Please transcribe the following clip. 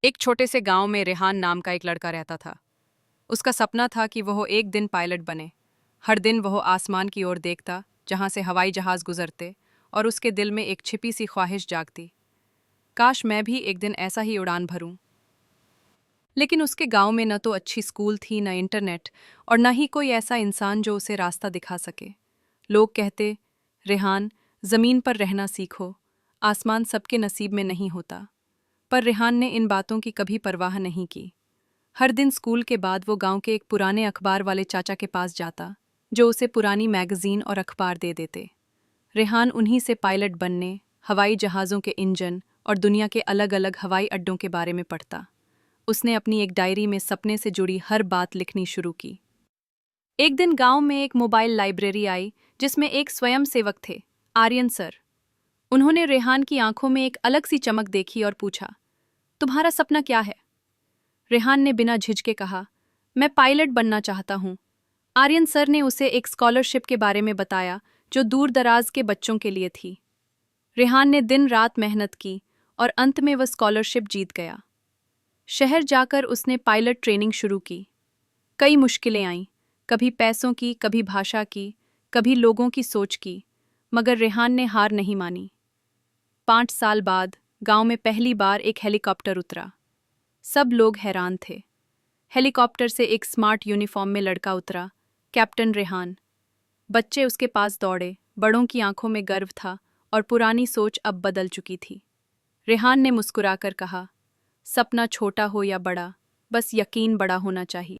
एक छोटे से गांव में रेहान नाम का एक लड़का रहता था। उसका सपना था कि वह एक दिन पायलट बने। हर दिन वह आसमान की ओर देखता, जहां से हवाई जहाज गुजरते, और उसके दिल में एक छिपी सी ख्वाहिश जागती, काश मैं भी एक दिन ऐसा ही उड़ान भरूं। लेकिन उसके गांव में न तो अच्छी स्कूल थी, न इंटरनेट, और न ही कोई ऐसा इंसान जो उसे रास्ता दिखा सके। लोग कहते, रेहान, जमीन पर रहना सीखो, आसमान सबके नसीब में नहीं होता। पर रेहान ने इन बातों की कभी परवाह नहीं की। हर दिन स्कूल के बाद वो गांव के एक पुराने अखबार वाले चाचा के पास जाता, जो उसे पुरानी मैगजीन और अखबार दे देते। रेहान उन्हीं से पायलट बनने, हवाई जहाज़ों के इंजन और दुनिया के अलग अलग हवाई अड्डों के बारे में पढ़ता। उसने अपनी एक डायरी में सपने से जुड़ी हर बात लिखनी शुरू की। एक दिन गांव में एक मोबाइल लाइब्रेरी आई, जिसमें एक स्वयंसेवक थे, आर्यन सर। उन्होंने रेहान की आंखों में एक अलग सी चमक देखी और पूछा, तुम्हारा सपना क्या है? रेहान ने बिना झिझके कहा, मैं पायलट बनना चाहता हूँ। आर्यन सर ने उसे एक स्कॉलरशिप के बारे में बताया, जो दूर दराज के बच्चों के लिए थी। रेहान ने दिन रात मेहनत की और अंत में वह स्कॉलरशिप जीत गया। शहर जाकर उसने पायलट ट्रेनिंग शुरू की। कई मुश्किलें आईं, कभी पैसों की, कभी भाषा की, कभी लोगों की सोच की, मगर रेहान ने हार नहीं मानी। 5 साल बाद गांव में पहली बार एक हेलीकॉप्टर उतरा। सब लोग हैरान थे। हेलीकॉप्टर से एक स्मार्ट यूनिफॉर्म में लड़का उतरा, कैप्टन रेहान। बच्चे उसके पास दौड़े, बड़ों की आंखों में गर्व था और पुरानी सोच अब बदल चुकी थी। रेहान ने मुस्कुराकर कहा, सपना छोटा हो या बड़ा, बस यकीन बड़ा होना चाहिए।